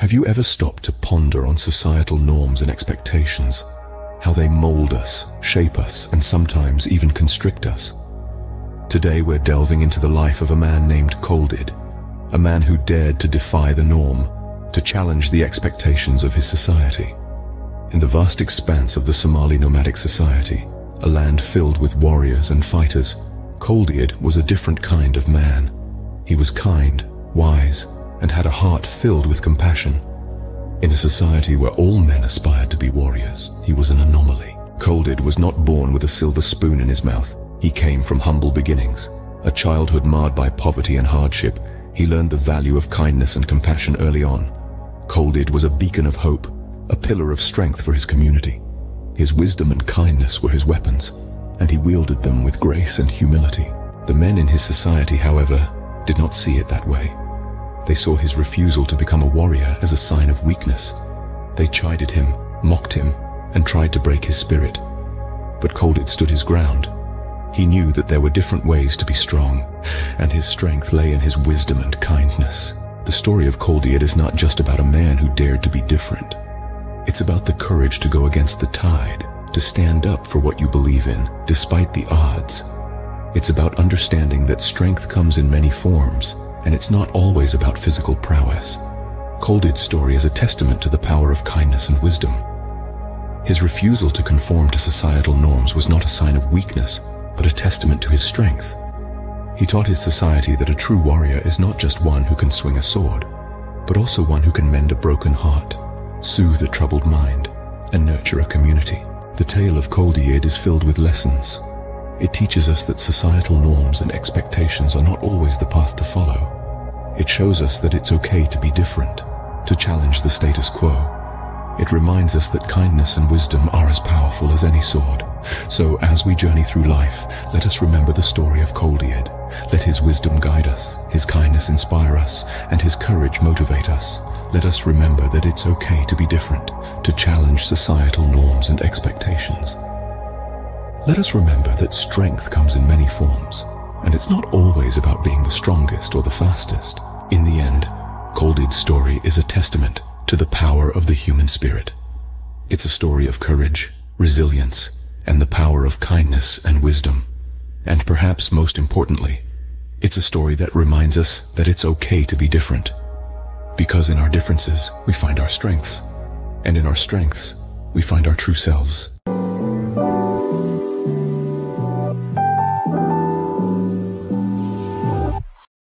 Have you ever stopped to ponder on societal norms and expectations? How they mold us, shape us, and sometimes even constrict us? Today we're delving into the life of a man named Khuldid, a man who dared to defy the norm, to challenge the expectations of his society. In the vast expanse of the Somali nomadic society, a land filled with warriors and fighters, Khuldid was a different kind of man. He was kind, wise, and had a heart filled with compassion. In a society where all men aspired to be warriors, he was an anomaly. Khuldid was not born with a silver spoon in his mouth. He came from humble beginnings. A childhood marred by poverty and hardship, he learned the value of kindness and compassion early on. Khuldid was a beacon of hope, a pillar of strength for his community. His wisdom and kindness were his weapons, and he wielded them with grace and humility. The men in his society, however, did not see it that way. They saw his refusal to become a warrior as a sign of weakness. They chided him, mocked him, and tried to break his spirit. But Khuldid stood his ground. He knew that there were different ways to be strong, and his strength lay in his wisdom and kindness. The story of Khuldid is not just about a man who dared to be different. It's about the courage to go against the tide, to stand up for what you believe in, despite the odds. It's about understanding that strength comes in many forms, and it's not always about physical prowess. Khuldid's story is a testament to the power of kindness and wisdom. His refusal to conform to societal norms was not a sign of weakness, but a testament to his strength. He taught his society that a true warrior is not just one who can swing a sword, but also one who can mend a broken heart, soothe a troubled mind, and nurture a community. The tale of Khuldid is filled with lessons. It teaches us that societal norms and expectations are not always the path to follow. It shows us that it's okay to be different, to challenge the status quo. It reminds us that kindness and wisdom are as powerful as any sword. So as we journey through life, let us remember the story of Khuldid. Let his wisdom guide us, his kindness inspire us, and his courage motivate us. Let us remember that it's okay to be different, to challenge societal norms and expectations. Let us remember that strength comes in many forms, and it's not always about being the strongest or the fastest. In the end, Khuldid's story is a testament to the power of the human spirit. It's a story of courage, resilience, and the power of kindness and wisdom. And perhaps most importantly, it's a story that reminds us that it's okay to be different. Because in our differences, we find our strengths, and in our strengths, we find our true selves.